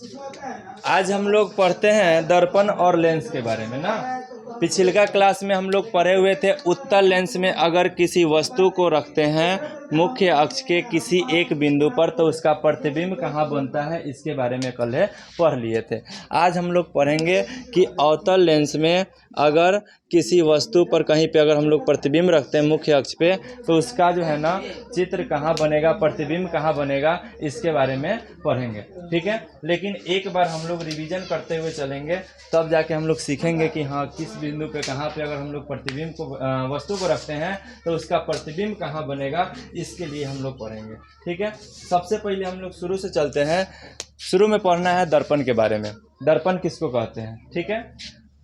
आज हम लोग पढ़ते हैं दर्पण और लेंस के बारे में ना। पिछले क्लास में हम लोग पढ़े हुए थे उत्तल लेंस में अगर किसी वस्तु को रखते हैं मुख्य अक्ष के किसी एक बिंदु पर तो उसका प्रतिबिंब कहाँ बनता है, इसके बारे में कल पढ़ लिए थे। आज हम लोग पढ़ेंगे कि अवतल लेंस में अगर किसी वस्तु पर कहीं पे अगर हम लोग प्रतिबिंब रखते हैं मुख्य अक्ष पे तो उसका जो है ना चित्र कहाँ बनेगा, प्रतिबिंब कहाँ बनेगा, इसके बारे में पढ़ेंगे। ठीक है, लेकिन एक बार हम लोग रिवीजन करते हुए चलेंगे तब जाके हम लोग सीखेंगे कि हाँ किस बिंदु पे कहाँ पे अगर हम लोग प्रतिबिंब को वस्तु को रखते हैं तो उसका प्रतिबिंब कहाँ बनेगा, इसके लिए हम लोग पढ़ेंगे। ठीक है, सबसे पहले हम लोग शुरू से चलते हैं। शुरू में पढ़ना है दर्पण के बारे में। दर्पण किसको कहते हैं? ठीक है,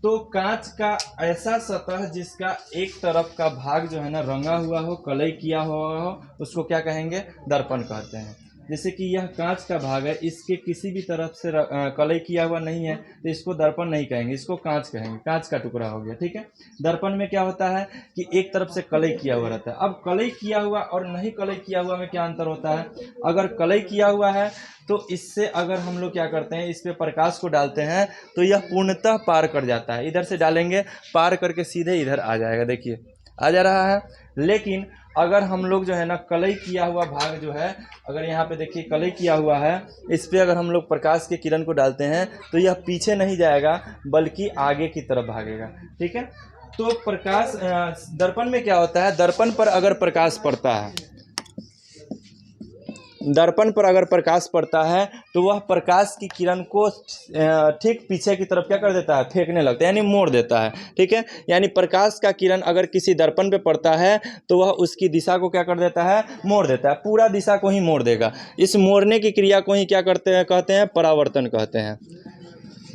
तो कांच का ऐसा सतह जिसका एक तरफ का भाग जो है ना रंगा हुआ हो, कलई किया हुआ हो, उसको क्या कहेंगे? दर्पण कहते हैं। जैसे कि यह कांच का भाग है, इसके किसी भी तरफ से कलई किया हुआ नहीं है तो इसको दर्पण नहीं कहेंगे, इसको कांच कहेंगे। कांच का टुकड़ा हो गया। ठीक है, दर्पण में क्या होता है कि एक तरफ से कलई किया हुआ रहता है। अब कलई किया हुआ और नहीं कलई किया हुआ में क्या अंतर होता है? अगर कलई किया हुआ है तो इससे अगर हम लोग क्या करते हैं, इस पे प्रकाश को डालते हैं तो यह पूर्णतः पार कर जाता है। इधर से डालेंगे पार करके सीधे इधर आ जाएगा, देखिए आ जा रहा है। लेकिन अगर हम लोग जो है ना कलई किया हुआ भाग जो है, अगर यहाँ पे देखिए कलई किया हुआ है, इस पे अगर हम लोग प्रकाश के किरण को डालते हैं तो यह पीछे नहीं जाएगा बल्कि आगे की तरफ भागेगा। ठीक है, तो प्रकाश दर्पण में क्या होता है, दर्पण पर अगर प्रकाश पड़ता है, दर्पण पर अगर प्रकाश पड़ता है तो वह प्रकाश की किरण को ठीक पीछे की तरफ क्या कर देता है, फेंकने लगता है, यानी मोड़ देता है। ठीक है, यानी प्रकाश का किरण अगर किसी दर्पण पे पड़ता है तो वह उसकी दिशा को क्या कर देता है, मोड़ देता है, पूरा दिशा को ही मोड़ देगा। इस मोड़ने की क्रिया को ही क्या करते हैं, कहते हैं परावर्तन कहते हैं।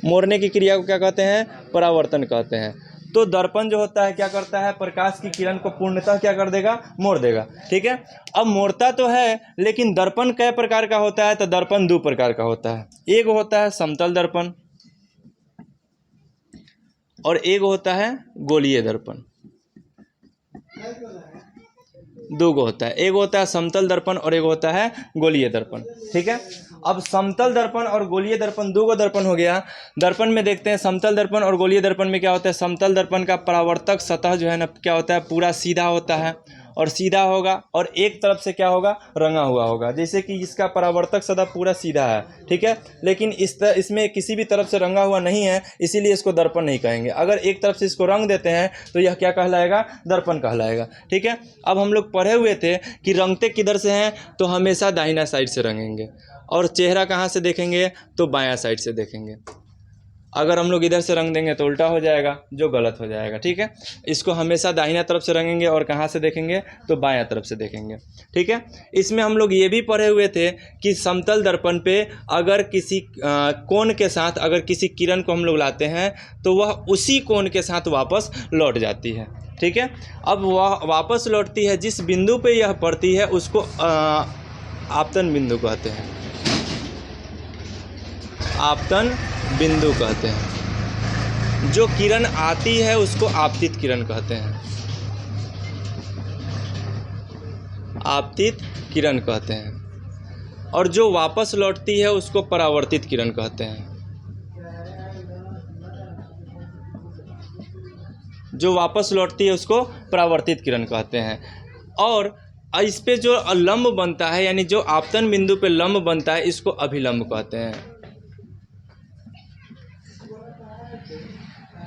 मोड़ने की क्रिया को क्या कहते हैं, परावर्तन कहते हैं। तो दर्पण जो होता है क्या करता है, प्रकाश की किरण को पूर्णतः क्या कर देगा, मोड़ देगा। ठीक है, अब मोड़ता तो है लेकिन दर्पण कई प्रकार का होता है, तो दर्पण दो प्रकार का होता है। एक होता है समतल दर्पण और एक होता है गोलीय दर्पण। दो गो होता है, एक होता है समतल दर्पण और एक होता है गोलीय दर्पण। ठीक है, अब समतल दर्पण और गोलीय दर्पण दो गो दर्पण हो गया। दर्पण में देखते हैं समतल दर्पण और गोलीय दर्पण में क्या होता है, समतल दर्पण का परावर्तक सतह जो है ना क्या होता है, पूरा सीधा होता है और सीधा होगा और एक तरफ से क्या होगा, रंगा हुआ होगा। जैसे कि इसका परावर्तक सतह पूरा सीधा है। ठीक है, लेकिन इसमें किसी भी तरफ से रंगा हुआ नहीं है, इसीलिए इसको दर्पण नहीं कहेंगे। अगर एक तरफ से इसको रंग देते हैं तो यह क्या कहलाएगा, दर्पण कहलाएगा। ठीक है, अब हम लोग पढ़े हुए थे कि रंगते किधर से हैं, तो हमेशा दाहिना साइड से रंगेंगे और चेहरा कहाँ से देखेंगे, तो बायां साइड से देखेंगे। अगर हम लोग इधर से रंग देंगे तो उल्टा हो जाएगा, जो गलत हो जाएगा। ठीक है, इसको हमेशा दाहिना तरफ से रंगेंगे और कहाँ से देखेंगे, तो बायां तरफ से देखेंगे। ठीक है, इसमें हम लोग ये भी पढ़े हुए थे कि समतल दर्पण पे अगर किसी कोण के साथ अगर किसी किरण को हम लोग लाते हैं तो वह उसी कोण के साथ वापस लौट जाती है। ठीक है, अब वह वापस लौटती है जिस बिंदु पे यह पड़ती है उसको आपतन बिंदु कहते हैं। आपतन बिंदु कहते हैं। जो किरण आती है उसको आपतित किरण कहते हैं। आपतित किरण कहते हैं और जो वापस लौटती है उसको परावर्तित किरण कहते हैं। जो वापस लौटती है उसको परावर्तित किरण कहते हैं। और इस पे जो लंब बनता है, यानी जो आपतन बिंदु पे लंब बनता है, इसको अभिलंब कहते हैं।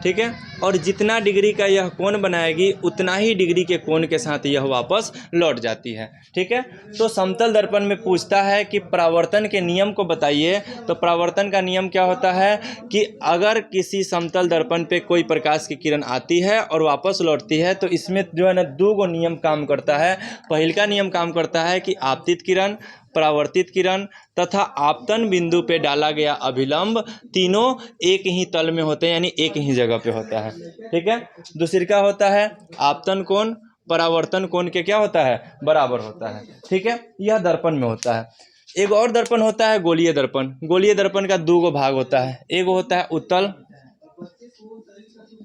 ठीक है, और जितना डिग्री का यह कोण बनाएगी उतना ही डिग्री के कोण के साथ यह वापस लौट जाती है। ठीक है, तो समतल दर्पण में पूछता है कि परावर्तन के नियम को बताइए। तो परावर्तन का नियम क्या होता है कि अगर किसी समतल दर्पण पे कोई प्रकाश की किरण आती है और वापस लौटती है तो इसमें जो है ना दो गो नियम काम करता है। पहला नियम काम करता है कि आपतित किरण, परावर्तित किरण तथा आपतन बिंदु पे डाला गया अभिलंब तीनों एक ही तल में होते हैं, यानी एक ही जगह पे होता है। ठीक है, दूसरी का होता है आपतन कोण परावर्तन कोण के क्या होता है, बराबर होता है। ठीक है, यह दर्पण में होता है। एक और दर्पण होता है गोलीय दर्पण। गोलीय दर्पण का दो गो भाग होता है, एक होता है उत्तल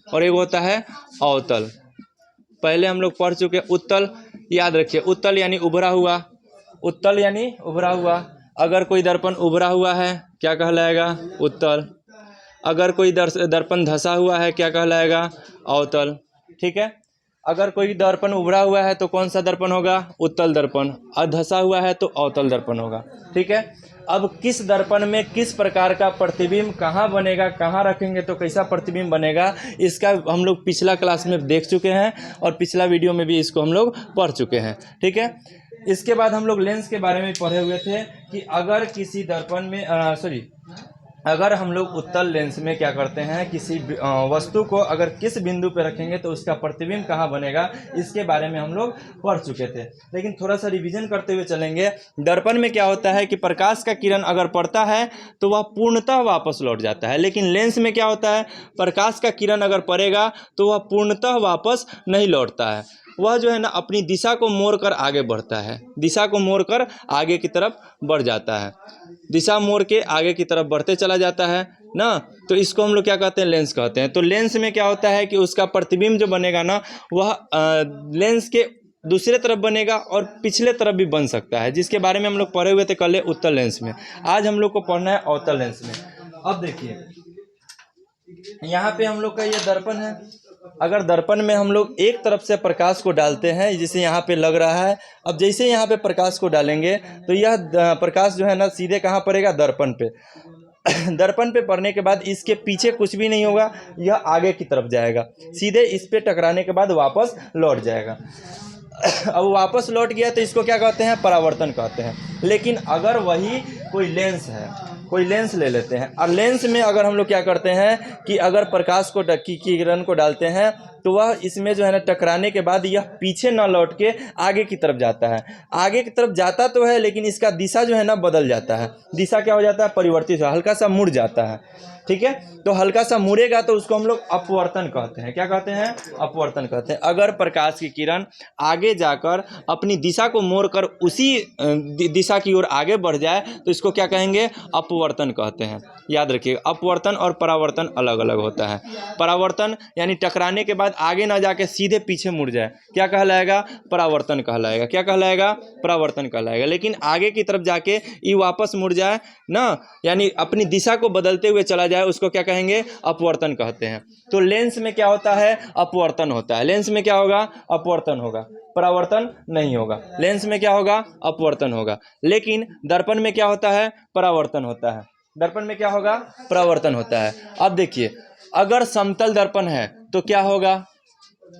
और एक होता है अवतल। पहले हम लोग पढ़ चुके उत्तल, याद रखिए उत्तल यानी उभरा हुआ, उत्तल यानी उभरा हुआ। अगर कोई दर्पण उभरा हुआ है क्या कहलाएगा? उत्तल। अगर कोई दर्पण धंसा हुआ है क्या कहलाएगा? अवतल। ठीक है, अगर कोई दर्पण उभरा हुआ है तो कौन सा दर्पण होगा? उत्तल दर्पण। और धंसा हुआ है तो अवतल दर्पण होगा। ठीक है, अब किस दर्पण में किस प्रकार का प्रतिबिंब कहाँ बनेगा, कहाँ रखेंगे तो कैसा प्रतिबिंब बनेगा, इसका हम लोग पिछला क्लास में देख चुके हैं और पिछला वीडियो में भी इसको हम लोग पढ़ चुके हैं। ठीक है, इसके बाद हम लोग लेंस के बारे में पढ़े हुए थे कि अगर किसी दर्पण में अगर हम लोग उत्तल लेंस में क्या करते हैं, किसी वस्तु को अगर किस बिंदु पर रखेंगे तो उसका प्रतिबिंब कहाँ बनेगा, इसके बारे में हम लोग पढ़ चुके थे। लेकिन थोड़ा सा रिवीजन करते हुए चलेंगे। दर्पण में क्या होता है कि प्रकाश का किरण अगर पड़ता है तो वह पूर्णतः वापस लौट जाता है, लेकिन लेंस में क्या होता है, प्रकाश का किरण अगर पड़ेगा तो वह पूर्णतः वापस नहीं लौटता है। वह जो है ना अपनी दिशा को मोड़कर आगे बढ़ता है, दिशा को मोड़कर आगे की तरफ बढ़ जाता है, दिशा मोड़ के आगे की तरफ बढ़ते चला जाता है ना। तो इसको हम लोग क्या कहते हैं? लेंस कहते हैं। तो लेंस में क्या होता है कि उसका प्रतिबिंब जो बनेगा ना वह लेंस के दूसरे तरफ बनेगा और पिछले तरफ भी बन सकता है, जिसके बारे में हम लोग पढ़े हुए थे कल उत्तल लेंस में। आज हम लोग को पढ़ना है अवतल लेंस में। अब देखिए यहाँ पे हम लोग का ये दर्पण है। अगर दर्पण में हम लोग एक तरफ से प्रकाश को डालते हैं, जैसे यहाँ पे लग रहा है, अब जैसे यहाँ पे प्रकाश को डालेंगे तो यह प्रकाश जो है ना सीधे कहाँ पड़ेगा? दर्पण पे। दर्पण पे पड़ने के बाद इसके पीछे कुछ भी नहीं होगा, यह आगे की तरफ जाएगा, सीधे इस पे टकराने के बाद वापस लौट जाएगा। अब वापस लौट गया तो इसको क्या कहते हैं? परावर्तन कहते हैं। लेकिन अगर वही कोई लेंस है, कोई लेंस ले लेते हैं और लेंस में अगर हम लोग क्या करते हैं कि अगर प्रकाश को किरण को डालते हैं तो वह इसमें जो है ना टकराने के बाद यह पीछे ना लौट के आगे की तरफ जाता है। आगे की तरफ जाता तो है लेकिन इसका दिशा जो है ना बदल जाता है। दिशा क्या हो जाता है? परिवर्तित, हल्का सा मुड़ जाता है। ठीक है, तो हल्का सा मुड़ेगा तो उसको हम लोग अपवर्तन कहते हैं। क्या कहते हैं? अपवर्तन कहते हैं। अगर प्रकाश की किरण आगे जाकर अपनी दिशा को मोड़कर उसी दिशा की ओर आगे बढ़ जाए तो इसको क्या कहेंगे? अपवर्तन कहते हैं। याद रखिए, अपवर्तन और परावर्तन अलग अलग होता है। परावर्तन यानी टकराने के बाद आगे ना जाके सीधे पीछे मुड़ जाए, क्या कहलाएगा? परावर्तन कहलाएगा। क्या कहलाएगा? परावर्तन कहलाएगा। लेकिन आगे की तरफ जाके ये वापस मुड़ जाए ना, यानी अपनी दिशा को बदलते हुए चला जाए, उसको क्या कहेंगे? अपवर्तन कहते हैं। तो लेंस में क्या होता है? अपवर्तन होता है। लेंस में क्या होगा? अपवर्तन होगा, परावर्तन नहीं होगा। लेंस में क्या होगा? अपवर्तन होगा। लेकिन दर्पण में क्या होता है? परावर्तन होता है। दर्पण में क्या होगा? परावर्तन होता है। अब देखिए, अगर समतल दर्पण है तो क्या होगा?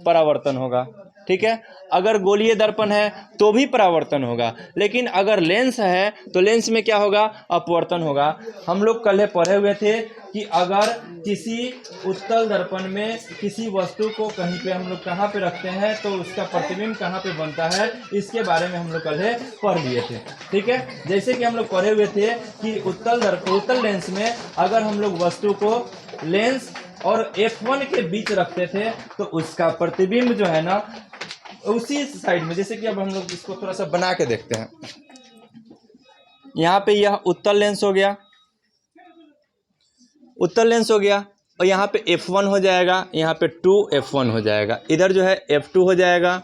परावर्तन होगा। ठीक है, अगर गोलीय दर्पण है तो भी परावर्तन होगा। लेकिन अगर लेंस है तो लेंस में क्या होगा? अपवर्तन होगा। हम लोग कल पढ़े हुए थे कि अगर किसी उत्तल दर्पण में किसी वस्तु को कहीं पे हम लोग कहाँ पे रखते हैं तो उसका प्रतिबिंब कहाँ पे बनता है, इसके बारे में हम लोग कल पढ़ लिए थे। ठीक है, जैसे कि हम लोग पढ़े हुए थे कि उत्तल लेंस में अगर हम लोग वस्तु को लेंस और F1 के बीच रखते थे तो उसका प्रतिबिंब जो है ना उसी साइड में, जैसे कि अब हम लोग इसको थोड़ा सा बना के देखते हैं। यहाँ पे यह उत्तल लेंस हो गया, उत्तल लेंस हो गया, और यहाँ पे F1 हो जाएगा, यहाँ पे 2F1 हो जाएगा, इधर जो है F2 हो जाएगा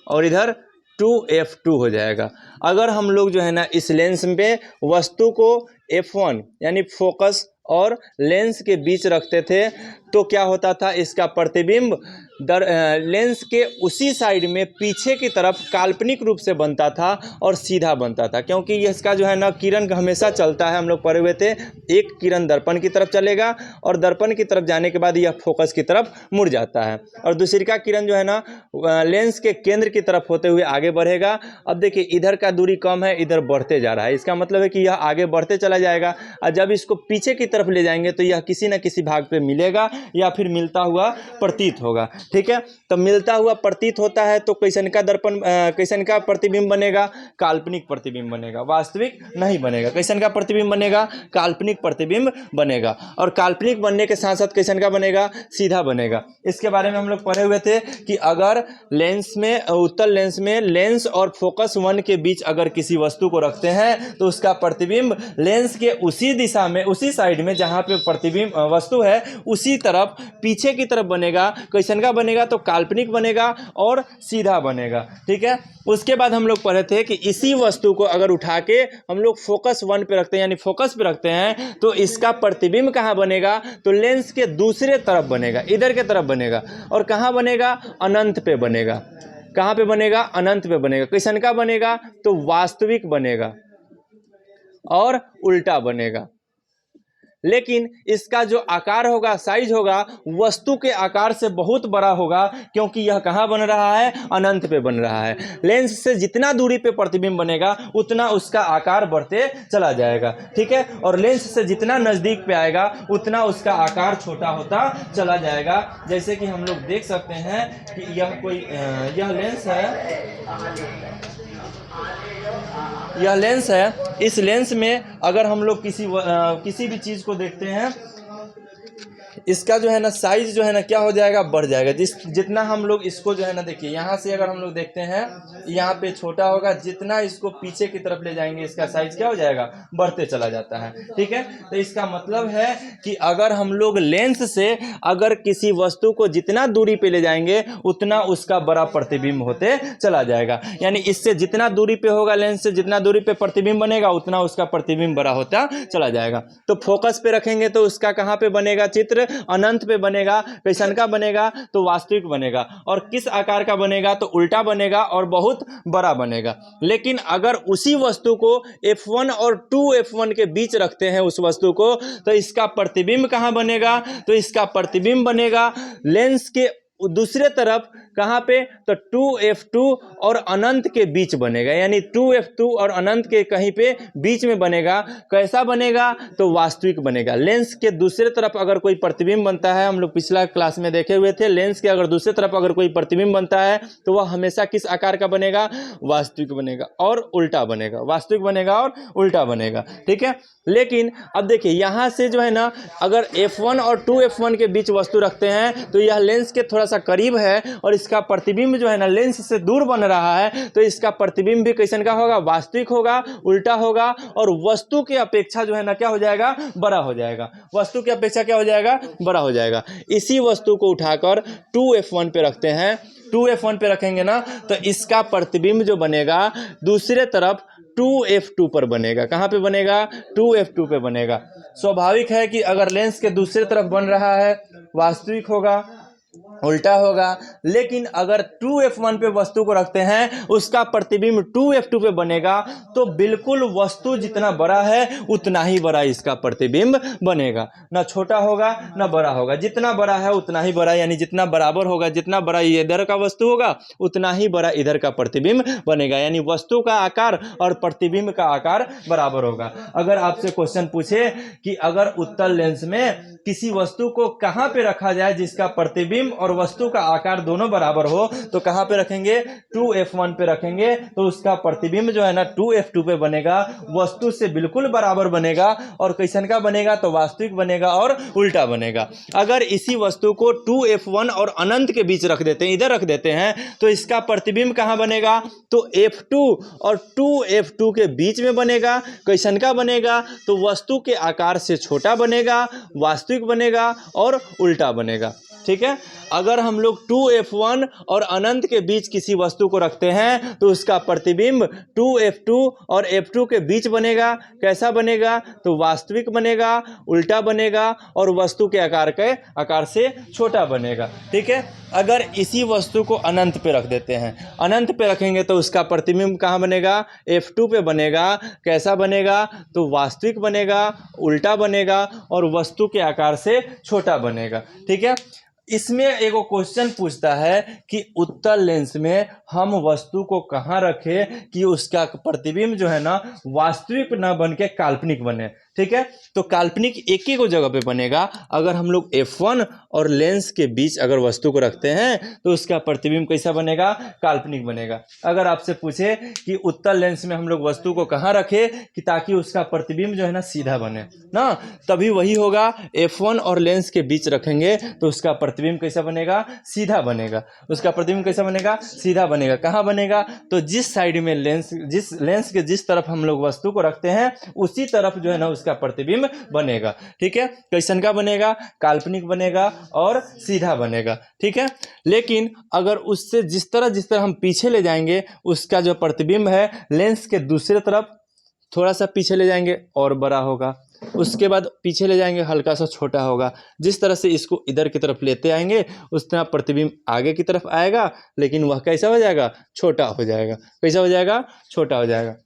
और इधर 2F2 हो जाएगा। अगर हम लोग जो है ना इस लेंस पे वस्तु को F1 यानी फोकस और लेंस के बीच रखते थे तो क्या होता था? इसका प्रतिबिंब लेंस के उसी साइड में पीछे की तरफ काल्पनिक रूप से बनता था और सीधा बनता था, क्योंकि इसका जो है ना किरण हमेशा चलता है। हम लोग पढ़े हुए थे, एक किरण दर्पण की तरफ चलेगा और दर्पण की तरफ जाने के बाद यह फोकस की तरफ मुड़ जाता है और दूसरी का किरण जो है ना लेंस के केंद्र की तरफ होते हुए आगे बढ़ेगा। अब देखिए, इधर का दूरी कम है, इधर बढ़ते जा रहा है, इसका मतलब है कि यह आगे बढ़ते चला जाएगा और जब इसको पीछे की तरफ ले जाएंगे तो यह किसी न किसी भाग पे मिलेगा या फिर मिलता हुआ प्रतीत होगा। ठीक है, तो मिलता हुआ प्रतीत होता है तो कैसन का दर्पण, कैसन का प्रतिबिंब बनेगा? काल्पनिक प्रतिबिंब बनेगा, वास्तविक नहीं बनेगा। कैसन का प्रतिबिंब बनेगा? काल्पनिक प्रतिबिंब बनेगा। और काल्पनिक बनने के साथ साथ कैसन का बनेगा? सीधा बनेगा। इसके बारे में हम लोग पढ़े हुए थे कि अगर लेंस में, उत्तल लेंस में लेंस और फोकस 1 के बीच अगर किसी वस्तु को रखते हैं तो उसका प्रतिबिंब लेंस के उसी दिशा में, उसी साइड में जहां पे प्रतिबिंब वस्तु है उसी तरफ पीछे की तरफ बनेगा। कैसन का बनेगा तो काल्पनिक बनेगा और सीधा बनेगा। ठीक है, उसके बाद हम लोग पढ़े थे कि इसी वस्तु को अगर उठा के हम लोग फोकस 1 पे रखते हैं यानी फोकस पे रखते हैं तो इसका प्रतिबिंब कहाँ बनेगा, तो लेंस के दूसरे तरफ बनेगा, इधर के तरफ बनेगा। और कहाँ बनेगा, अनंत पे बनेगा। कहाँ पे बनेगा, अनंत पे बनेगा। कैसन का बनेगा, तो वास्तविक बनेगा और उल्टा बनेगा। लेकिन इसका जो आकार होगा, साइज होगा, वस्तु के आकार से बहुत बड़ा होगा, क्योंकि यह कहाँ बन रहा है, अनंत पे बन रहा है। लेंस से जितना दूरी पे प्रतिबिंब बनेगा उतना उसका आकार बढ़ते चला जाएगा। ठीक है, और लेंस से जितना नज़दीक पे आएगा उतना उसका आकार छोटा होता चला जाएगा। जैसे कि हम लोग देख सकते हैं कि यह लेंस है, यह लेंस है। इस लेंस में अगर हम लोग किसी भी चीज़ को देखते हैं, इसका जो है ना साइज जो है ना क्या हो जाएगा, बढ़ जाएगा। जितना हम लोग इसको जो है ना, देखिए यहाँ से अगर हम लोग देखते हैं यहाँ पे छोटा होगा, जितना इसको पीछे की तरफ ले जाएंगे इसका साइज क्या हो जाएगा, बढ़ते चला जाता है। ठीक है, तो इसका मतलब है कि अगर हम लोग लेंस से अगर किसी वस्तु को जितना दूरी पे ले जाएंगे उतना उसका बड़ा प्रतिबिंब होते चला जाएगा। यानी इससे जितना दूरी पे होगा, लेंस से जितना दूरी पे प्रतिबिंब बनेगा उतना उसका प्रतिबिंब बड़ा होता चला जाएगा। तो फोकस पे रखेंगे तो उसका कहाँ पे बनेगा चित्र, अनंत पे बनेगा। कैसन का बनेगा, तो वास्तविक बनेगा। और किस आकार का बनेगा, तो उल्टा बनेगा और बहुत बड़ा बनेगा। लेकिन अगर उसी वस्तु को f1 और 2f1 के बीच रखते हैं उस वस्तु को, तो इसका प्रतिबिंब कहाँ बनेगा, तो इसका प्रतिबिंब बनेगा लेंस के दूसरे तरफ। कहाँ पे, तो 2f2 और अनंत के बीच बनेगा। यानी 2f2 और अनंत के कहीं पे बीच में बनेगा। कैसा बनेगा, तो वास्तविक बनेगा। लेंस के दूसरे तरफ अगर कोई प्रतिबिंब बनता है, हम लोग पिछला क्लास में देखे हुए थे, लेंस के अगर दूसरे तरफ अगर कोई प्रतिबिंब बनता है तो वह हमेशा किस आकार का बनेगा, वास्तविक बनेगा और उल्टा बनेगा। वास्तविक बनेगा और उल्टा बनेगा। ठीक है, लेकिन अब देखिए यहाँ से जो है ना, अगर f1 और 2f1 के बीच वस्तु रखते हैं तो यह लेंस के थोड़ा सा करीब है और इसका प्रतिबिंब जो है ना लेंस से दूर बन रहा है, तो इसका प्रतिबिंब भी कैसन का होगा, वास्तविक होगा, उल्टा होगा और वस्तु की अपेक्षा जो है ना क्या हो जाएगा, बड़ा हो जाएगा। वस्तु की अपेक्षा क्या हो जाएगा, बड़ा हो जाएगा। इसी वस्तु को उठाकर 2f1 पे रखते हैं। 2f1 पे रखेंगे ना तो इसका प्रतिबिंब जो बनेगा दूसरे तरफ 2f2 पर बनेगा। कहाँ पे बनेगा, 2f2 पे बनेगा। स्वाभाविक है कि अगर लेंस के दूसरे तरफ बन रहा है वास्तविक होगा, उल्टा होगा। लेकिन अगर 2f1 पे वस्तु को रखते हैं उसका प्रतिबिंब 2f2 पे बनेगा, तो बिल्कुल वस्तु जितना बड़ा है उतना ही बड़ा इसका प्रतिबिंब बनेगा। ना छोटा होगा ना बड़ा होगा, जितना बड़ा है उतना ही बड़ा, यानी जितना बराबर होगा, जितना बड़ा इधर का वस्तु होगा उतना ही बड़ा इधर का प्रतिबिंब बनेगा। यानी वस्तु का आकार और प्रतिबिंब का आकार बराबर होगा। अगर आपसे क्वेश्चन पूछे कि अगर उत्तल लेंस में किसी वस्तु को कहाँ पे रखा जाए जिसका प्रतिबिंब और वस्तु का आकार दोनों बराबर हो, तो कहाँ पे रखेंगे, 2f1 पे रखेंगे, तो उसका प्रतिबिंब जो है ना 2f2 पे बनेगा, वस्तु से बिल्कुल बराबर बनेगा और कैसन का बनेगा, तो वास्तविक बनेगा और उल्टा बनेगा। अगर इसी वस्तु को 2f1 और अनंत के बीच रख देते हैं, इधर रख देते हैं, तो इसका प्रतिबिंब कहाँ बनेगा, तो f2 और 2f2 के बीच में बनेगा। कैसन का बनेगा, तो वस्तु के आकार से छोटा बनेगा, वास्तविक बनेगा और उल्टा बनेगा। ठीक है, अगर हम लोग 2f1 और अनंत के बीच किसी वस्तु को रखते हैं तो उसका प्रतिबिंब 2f2 और f2 के बीच बनेगा। कैसा बनेगा, तो वास्तविक बनेगा, उल्टा बनेगा और वस्तु के आकार से छोटा बनेगा। ठीक है, अगर इसी वस्तु को अनंत पे रख देते हैं, अनंत पे रखेंगे तो उसका प्रतिबिंब कहाँ बनेगा, f2 पे बनेगा। कैसा बनेगा, तो वास्तविक बनेगा, उल्टा बनेगा और वस्तु के आकार से छोटा बनेगा। ठीक है, इसमें एगो क्वेश्चन पूछता है कि उत्तल लेंस में हम वस्तु को कहाँ रखें कि उसका प्रतिबिंब जो है ना वास्तविक ना बन के काल्पनिक बने। ठीक है, तो काल्पनिक एक ही को जगह पे बनेगा। अगर हम लोग f1 और लेंस के बीच अगर वस्तु को रखते हैं तो उसका प्रतिबिंब कैसा बनेगा, काल्पनिक बनेगा। अगर आपसे पूछे कि उत्तल लेंस में हम लोग वस्तु को कहाँ रखें कि ताकि उसका प्रतिबिंब जो है ना सीधा बने ना, तभी वही होगा, f1 और लेंस के बीच रखेंगे तो उसका प्रतिबिंब कैसा बनेगा, सीधा बनेगा। उसका प्रतिबिंब कैसा बनेगा, सीधा बनेगा। कहाँ बनेगा, तो जिस साइड में जिस लेंस के जिस तरफ हम लोग वस्तु को रखते हैं उसी तरफ जो है ना उसका प्रतिबिंब बनेगा। ठीक है, कैसन का बनेगा? काल्पनिक बनेगा और सीधा बनेगा। ठीक है, लेकिन अगर उससे जिस तरह हम पीछे ले जाएंगे, उसका जो प्रतिबिंब है लेंस के दूसरे तरफ थोड़ा सा पीछे ले जाएंगे और बड़ा होगा, उसके बाद पीछे ले जाएंगे हल्का सा छोटा होगा। जिस तरह से इसको इधर की तरफ लेते आएंगे उस तरह प्रतिबिंब आगे की तरफ आएगा, लेकिन वह कैसा हो जाएगा? छोटा हो जाएगा। कैसा हो जाएगा? छोटा हो जाएगा।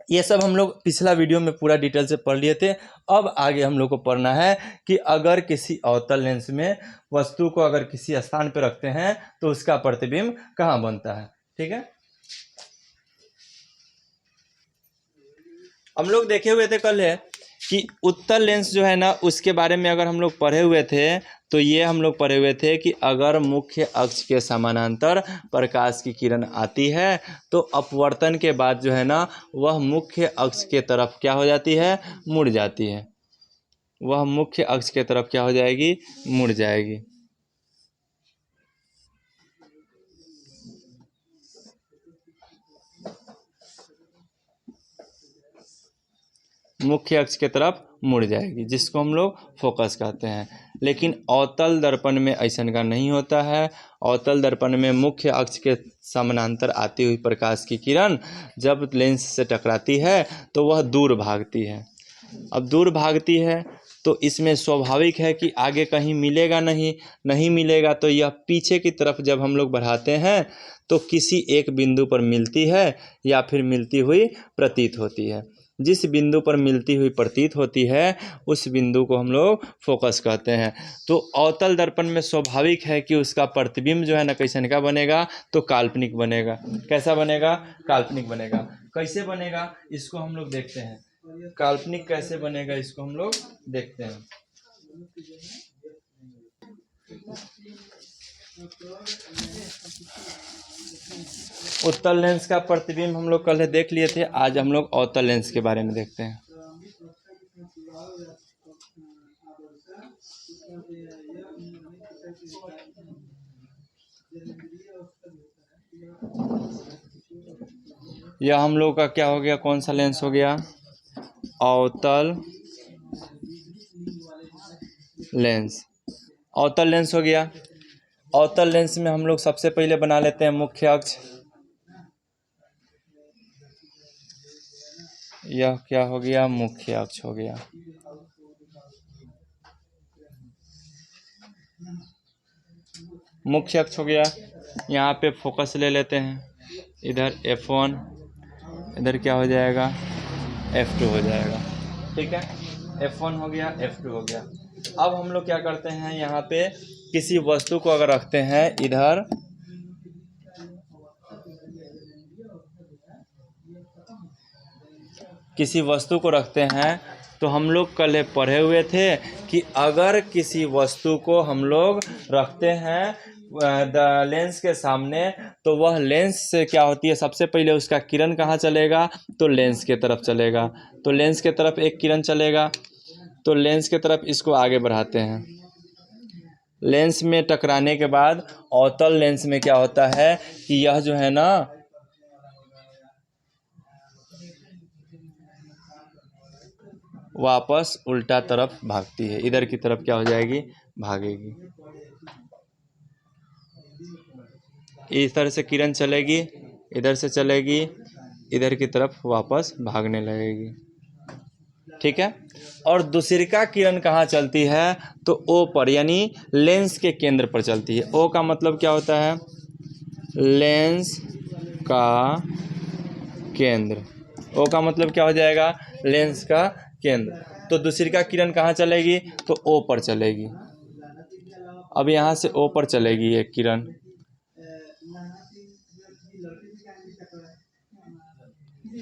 ये सब हम लोग पिछला वीडियो में पूरा डिटेल से पढ़ लिए थे। अब आगे हम लोग को पढ़ना है कि अगर किसी अवतल लेंस में वस्तु को अगर किसी स्थान पर रखते हैं तो उसका प्रतिबिंब कहाँ बनता है। ठीक है, हम लोग देखे हुए थे कल है कि उत्तल लेंस जो है ना, उसके बारे में अगर हम लोग पढ़े हुए थे तो ये हम लोग पढ़े हुए थे कि अगर मुख्य अक्ष के समानांतर प्रकाश की किरण आती है तो अपवर्तन के बाद जो है ना वह मुख्य अक्ष के तरफ क्या हो जाती है? मुड़ जाती है। वह मुख्य अक्ष के तरफ क्या हो जाएगी? मुड़ जाएगी। मुख्य अक्ष के तरफ मुड़ जाएगी, जिसको हम लोग फोकस कहते हैं। लेकिन अवतल दर्पण में ऐसा का नहीं होता है। अवतल दर्पण में मुख्य अक्ष के समानांतर आती हुई प्रकाश की किरण जब लेंस से टकराती है तो वह दूर भागती है। अब दूर भागती है तो इसमें स्वाभाविक है कि आगे कहीं मिलेगा नहीं मिलेगा, तो यह पीछे की तरफ जब हम लोग बढ़ाते हैं तो किसी एक बिंदु पर मिलती है या फिर मिलती हुई प्रतीत होती है। जिस बिंदु पर मिलती हुई प्रतीत होती है उस बिंदु को हम लोग फोकस कहते हैं। तो अवतल दर्पण में स्वाभाविक है कि उसका प्रतिबिंब जो है ना कैसन का बनेगा? तो काल्पनिक बनेगा। कैसा बनेगा? काल्पनिक बनेगा। कैसे बनेगा इसको हम लोग देखते हैं। काल्पनिक कैसे बनेगा इसको हम लोग देखते हैं। उत्तल लेंस का प्रतिबिंब हम लोग कल देख लिए थे, आज हम लोग अवतल लेंस के बारे में देखते हैं। यह हम लोग का क्या हो गया? कौन सा लेंस हो गया? अवतल लेंस। अवतल लेंस हो गया। अवतल लेंस में हम लोग सबसे पहले बना लेते हैं मुख्य अक्ष। यह क्या हो गया? मुख्य अक्ष हो गया। मुख्य अक्ष हो गया। यहाँ पे फोकस ले लेते हैं, इधर F1, इधर क्या हो जाएगा? F2 हो जाएगा। ठीक है, F1 हो गया, F2 हो गया। अब हम लोग क्या करते हैं, यहाँ पे किसी वस्तु को अगर रखते हैं इधर, किसी वस्तु को रखते हैं तो हम लोग कल पढ़े हुए थे कि अगर किसी वस्तु को हम लोग रखते हैं लेंस के सामने तो वह लेंस से क्या होती है? सबसे पहले उसका किरण कहाँ चलेगा? तो लेंस के तरफ चलेगा। तो लेंस के तरफ एक किरण चलेगा, तो लेंस के तरफ इसको आगे बढ़ाते हैं। लेंस में टकराने के बाद अवतल लेंस में क्या होता है कि यह जो है ना वापस उल्टा तरफ भागती है। इधर की तरफ क्या हो जाएगी? भागेगी। इस तरह से किरण चलेगी, इधर से चलेगी, इधर की तरफ वापस भागने लगेगी। ठीक है, और दूसरी का किरण कहाँ चलती है? तो ओ पर, यानी लेंस के केंद्र पर चलती है। ओ का मतलब क्या होता है? लेंस का केंद्र। ओ का मतलब क्या हो जाएगा? लेंस का केंद्र। तो दूसरी का किरण कहाँ चलेगी? तो ओ पर चलेगी। अब यहाँ से ओ पर चलेगी एक किरण,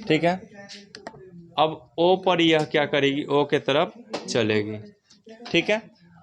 ठीक है। अब ओ पर यह क्या करेगी? ओ के तरफ चलेगी। ठीक है,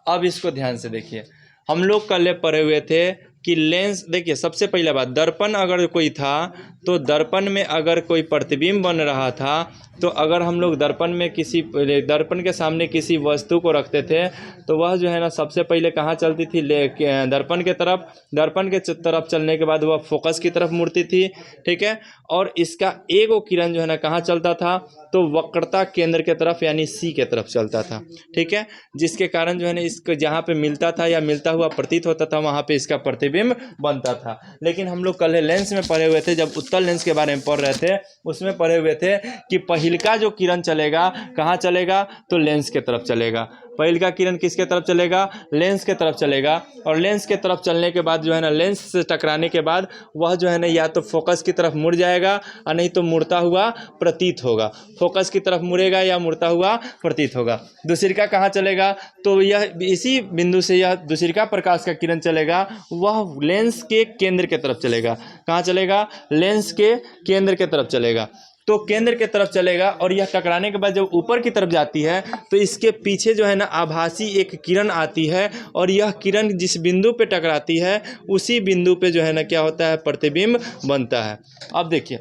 अब इसको ध्यान से देखिए। हम लोग कल पढ़े हुए थे कि लेंस, देखिए सबसे पहला बात, दर्पण अगर कोई था तो दर्पण में अगर कोई प्रतिबिंब बन रहा था तो अगर हम लोग दर्पण के सामने किसी वस्तु को रखते थे तो वह जो है ना सबसे पहले कहाँ चलती थी, दर्पण के तरफ चलने के बाद वह फोकस की तरफ मुड़ती थी, ठीक है। और इसका एक वो किरण जो है ना कहाँ चलता था, तो वक्रता केंद्र के तरफ यानी सी के तरफ चलता था, ठीक है। जिसके कारण जो है ना इसको जहाँ पे मिलता था या मिलता हुआ प्रतीत होता था वहाँ पे इसका प्रतिबिंब बनता था। लेकिन हम लोग कल लेंस में पढ़े हुए थे, जब उत्तल लेंस के बारे में पढ़ रहे थे उसमें पढ़े हुए थे कि पहिलका जो किरण चलेगा कहाँ चलेगा, तो लेंस के तरफ चलेगा। पहिलका किरण किसके तरफ चलेगा, लेंस के तरफ चलेगा। और लेंस के तरफ चलने के बाद जो है ना लेंस से टकराने के बाद वह जो है ना या तो फोकस की तरफ मुड़ जाएगा और नहीं तो मुड़ता हुआ प्रतीत होगा। फोकस की तरफ मुड़ेगा या मुड़ता हुआ प्रतीत होगा। दूसरिका कहाँ चलेगा, तो यह इसी बिंदु से यह दूसरिका प्रकाश का किरण चलेगा, वह लेंस के केंद्र के तरफ चलेगा। कहाँ चलेगा, लेंस के केंद्र के तरफ चलेगा। तो केंद्र के तरफ चलेगा और यह टकराने के बाद जब ऊपर की तरफ जाती है तो इसके पीछे जो है ना आभासी एक किरण आती है और यह किरण जिस बिंदु पे टकराती है उसी बिंदु पे जो है ना क्या होता है, प्रतिबिंब बनता है। अब देखिए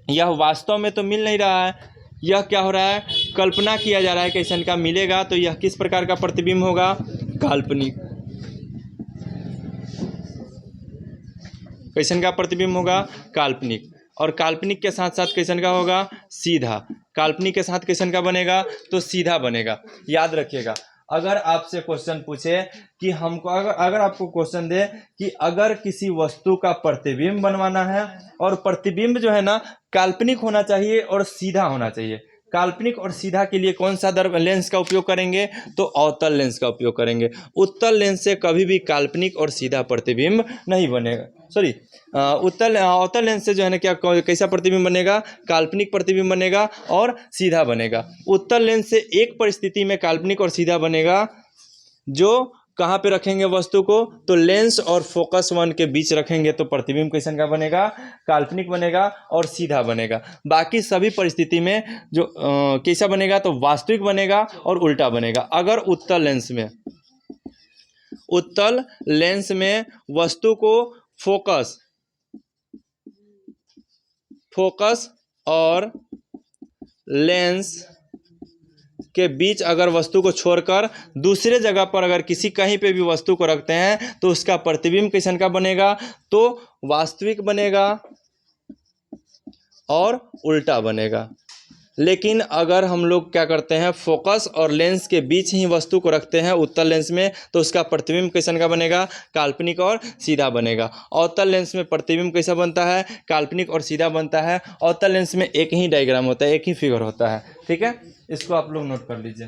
यह वास्तव में तो मिल नहीं रहा है, यह क्या हो रहा है, कल्पना किया जा रहा है कि ऐसा का मिलेगा। तो यह किस प्रकार का प्रतिबिंब होगा, काल्पनिक। कैसन का प्रतिबिंब होगा, काल्पनिक। और काल्पनिक के साथ साथ कैसन का होगा, सीधा। काल्पनिक के साथ कैसन का बनेगा, तो सीधा बनेगा। याद रखिएगा, अगर आपसे क्वेश्चन पूछे कि हमको अगर आपको क्वेश्चन दे कि अगर किसी वस्तु का प्रतिबिंब बनवाना है और प्रतिबिंब जो है ना काल्पनिक होना चाहिए और सीधा होना चाहिए, काल्पनिक और सीधा के लिए कौन सा लेंस का उपयोग करेंगे, तो अवतल लेंस का उपयोग करेंगे। उत्तल लेंस से कभी भी काल्पनिक और सीधा प्रतिबिंब नहीं बनेगा। सॉरी, अवतल लेंस से जो है ना क्या कैसा प्रतिबिंब बनेगा, काल्पनिक प्रतिबिंब बनेगा और सीधा बनेगा। उत्तल लेंस से एक परिस्थिति में काल्पनिक और सीधा बनेगा, जो कहाँ पे रखेंगे वस्तु को, तो लेंस और फोकस वन के बीच रखेंगे तो प्रतिबिंब कैसन का बनेगा, काल्पनिक बनेगा और सीधा बनेगा। बाकी सभी परिस्थिति में जो कैसा बनेगा, तो वास्तविक बनेगा और उल्टा बनेगा। अगर उत्तल लेंस में वस्तु को फोकस और लेंस के बीच अगर वस्तु को छोड़कर दूसरे जगह पर अगर कहीं पे भी वस्तु को रखते हैं तो उसका प्रतिबिंब कैसन का बनेगा, तो वास्तविक बनेगा और उल्टा बनेगा। लेकिन अगर हम लोग क्या करते हैं, फोकस और लेंस के बीच ही वस्तु को रखते हैं उत्तल लेंस में, तो उसका प्रतिबिंब कैसन का बनेगा, काल्पनिक और सीधा बनेगा। अवतल लेंस में प्रतिबिंब कैसा बनता है, काल्पनिक और सीधा बनता है। अवतल लेंस में एक ही डायग्राम होता है, एक ही फिगर होता है, ठीक है। इसको आप लोग नोट कर लीजिए।